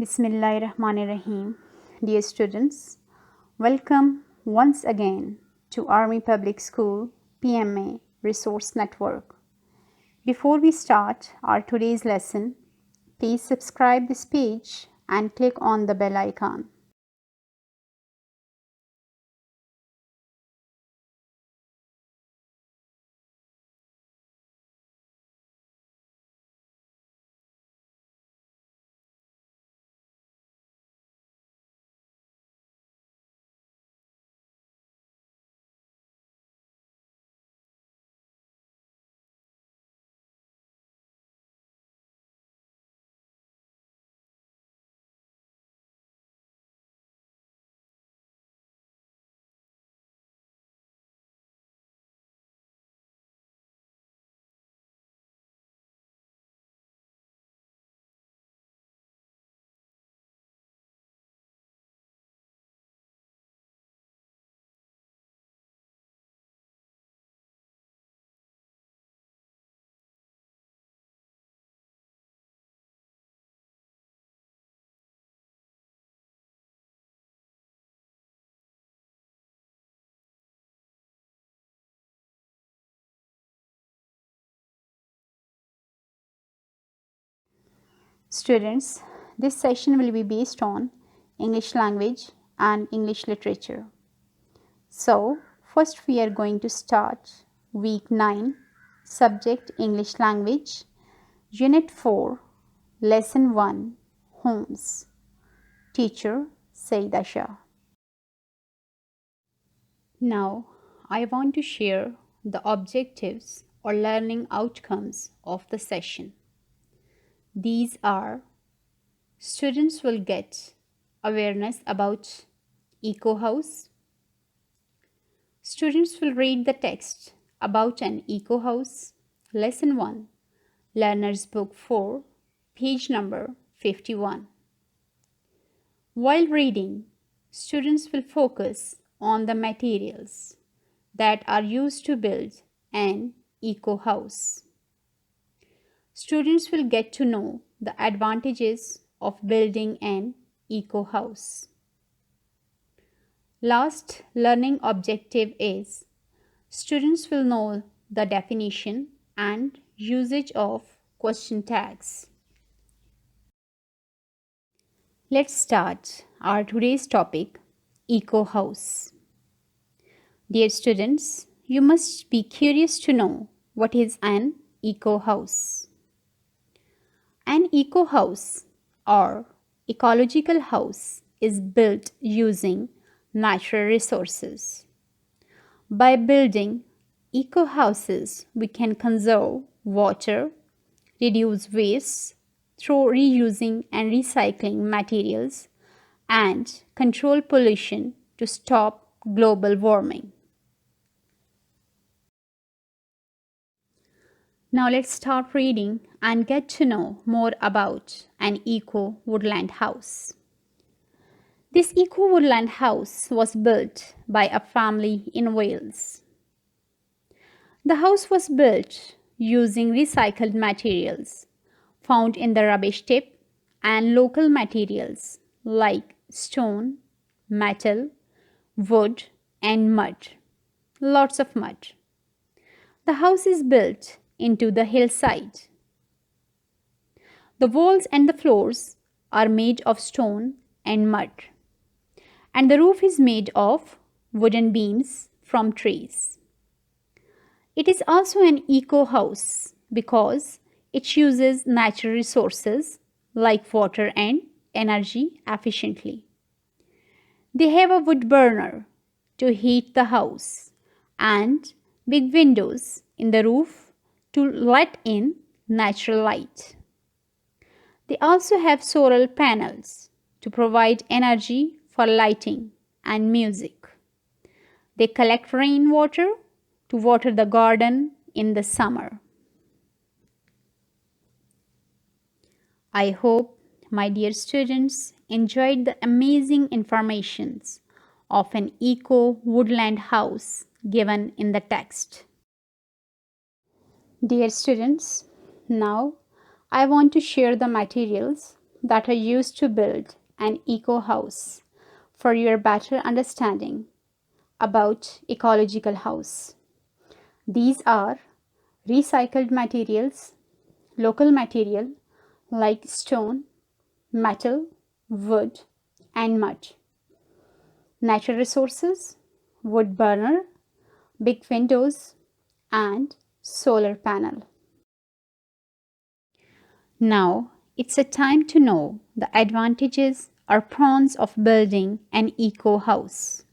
Bismillahirrahmanirrahim. Dear students, welcome once again to Army Public School PMA Resource Network. Before we start our today's lesson, please subscribe this page and click on the bell icon. Students, this session will be based on English language and English literature. So, first we are going to start week 9, subject English language, unit 4, lesson 1, homes. Teacher Saida Shah. Now, I want to share the objectives or learning outcomes of the session. These are: students will get awareness about eco house. Students will read the text about an eco house. Lesson 1, Learner's Book 4, page number 51. While reading, students will focus on the materials that are used to build an eco house. Students will get to know the advantages of building an eco house. Last learning objective is students will know the definition and usage of question tags. Let's start our today's topic, eco house. Dear students, you must be curious to know what is an eco house. An eco house or ecological house is built using natural resources. By building eco houses, we can conserve water, reduce waste through reusing and recycling materials, and control pollution to stop global warming. Now let's start reading and get to know more about an eco woodland house. This eco woodland house was built by a family in Wales. The house was built using recycled materials found in the rubbish tip and local materials like stone, metal, wood, and mud. Lots of mud. The house is built into the hillside. The walls and the floors are made of stone and mud, and the roof is made of wooden beams from trees. It is also an eco house because it uses natural resources like water and energy efficiently. They have a wood burner to heat the house and big windows in the roof to let in natural light. They also have solar panels to provide energy for lighting and music. They collect rainwater to water the garden in the summer. I hope my dear students enjoyed the amazing informations of an eco woodland house given in the text. Dear students, now I want to share the materials that are used to build an eco house for your better understanding about ecological house. These are recycled materials, local material like stone, metal, wood, and mud. Natural resources, wood burner, big windows, and solar panel. Now, it's a time to know the advantages or pros of building an eco house.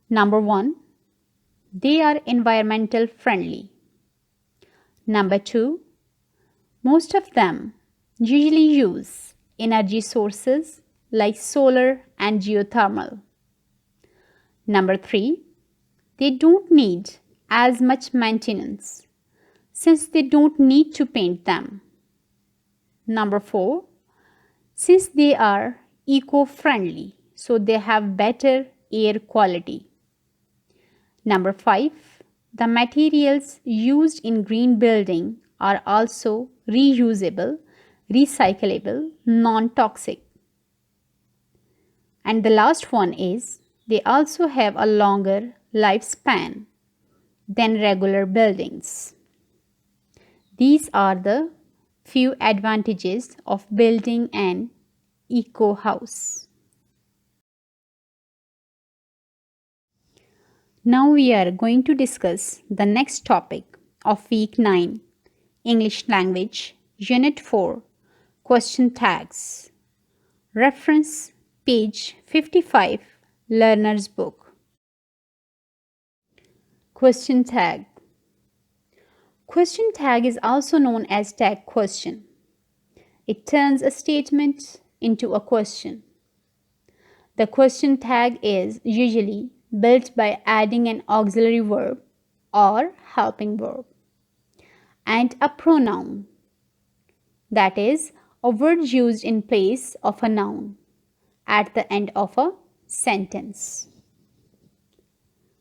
Number 1, they are environmental friendly. Number 2, most of them usually use energy sources like solar and geothermal. Number 3, they don't need as much maintenance since they don't need to paint them. Number 4, since they are eco-friendly, so they have better air quality. Number 5, the materials used in green building are also reusable, recyclable, non-toxic. And the last one is they also have a longer lifespan than regular buildings. These are the few advantages of building an eco house. Now we are going to discuss the next topic of week 9, English language, unit 4, question tags. Reference page 55, learner's book. Question tag. Question tag is also known as tag question. It turns a statement into a question. The question tag is usually built by adding an auxiliary verb or helping verb and a pronoun, that is, a word used in place of a noun at the end of a sentence.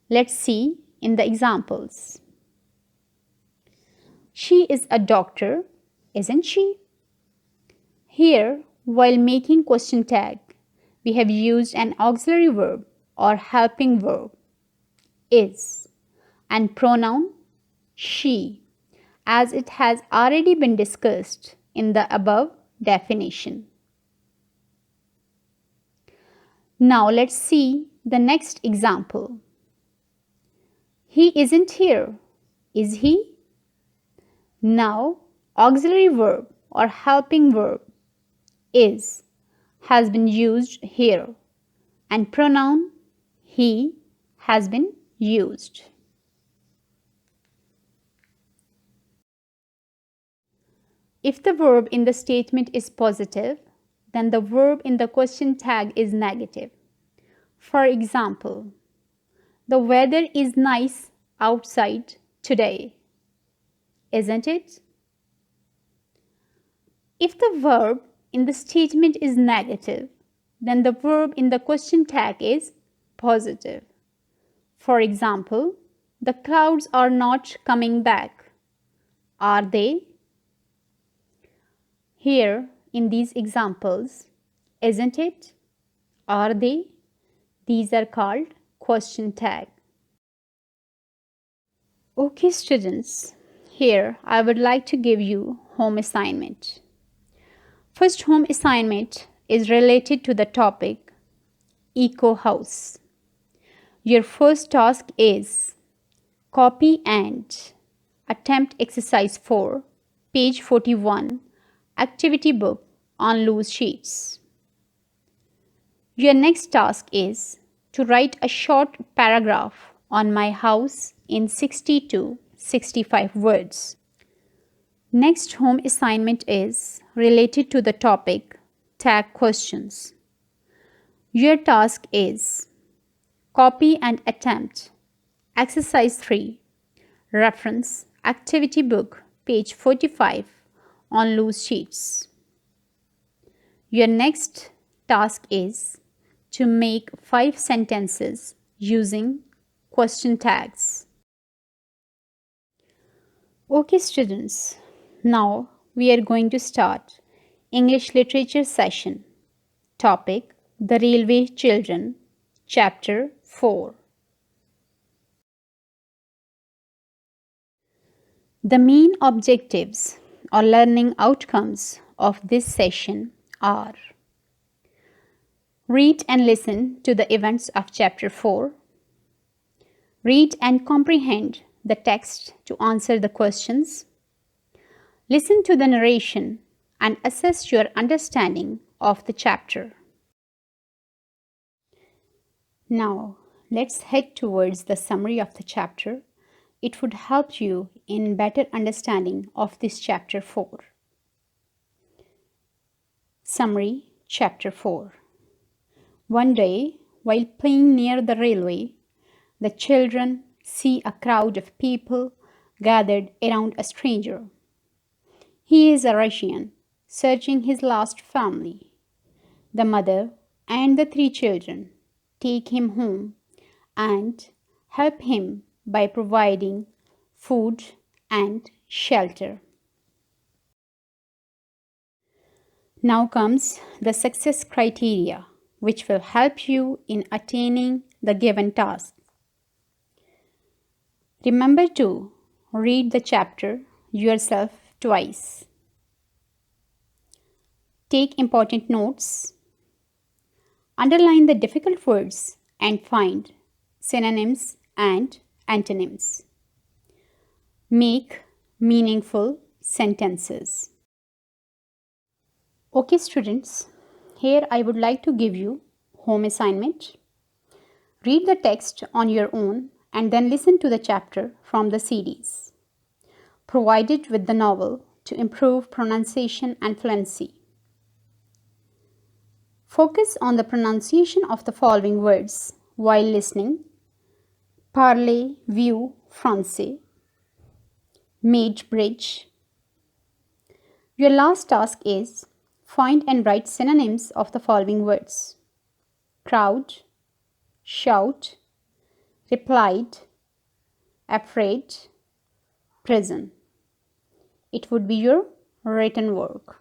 Let's see in the examples. She is a doctor, isn't she? Here, while making question tag, we have used an auxiliary verb or helping verb, is, and pronoun she, as it has already been discussed in the above definition. Now let's see the next example. He isn't here, is he? Now, auxiliary verb or helping verb is has been used here and pronoun he has been used. If the verb in the statement is positive, then the verb in the question tag is negative. For example, the weather is nice outside today, isn't it? If the verb in the statement is negative, then the verb in the question tag is positive. For example, the clouds are not coming back, are they? Here in these examples, isn't it? Are they? These are called question tag. Okay students, here I would like to give you home assignment. First home assignment is related to the topic eco house. Your first task is copy and attempt exercise 4, page 41, activity book on loose sheets. Your next task is to write a short paragraph on my house in 60 to 65 words. Next home assignment is related to the topic tag questions. Your task is copy and attempt exercise 3, reference activity book, page 45 on loose sheets. Your next task is to make 5 sentences using question tags. Okay students, now we are going to start English Literature Session. Topic: The Railway Children. Chapter 4. The main objectives or learning outcomes of this session are: read and listen to the events of Chapter 4. Read and comprehend the text to answer the questions. Listen to the narration and assess your understanding of the chapter. Now, let's head towards the summary of the chapter. It would help you in better understanding of this Chapter 4. Summary, Chapter 4. One day, while playing near the railway, the children see a crowd of people gathered around a stranger. He is a Russian, searching his lost family. The mother and the 3 children take him home and help him by providing food and shelter. Now comes the success criteria, which will help you in attaining the given task. Remember to read the chapter yourself twice. Take important notes. Underline the difficult words and find synonyms and antonyms. Make meaningful sentences. Okay, students, here I would like to give you home assignment. Read the text on your own and then listen to the chapter from the CDs provided with the novel to improve pronunciation and fluency. Focus on the pronunciation of the following words while listening: parlez-vous français, maid bridge. Your last task is find and write synonyms of the following words: crowd, shout, replied, afraid, prison. It would be your written work.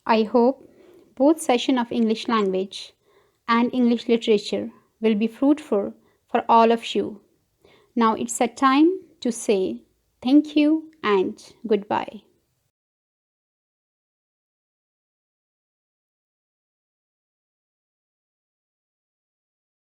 I hope both session of English language and English literature will be fruitful for all of you. Now it's a time to say thank you and goodbye.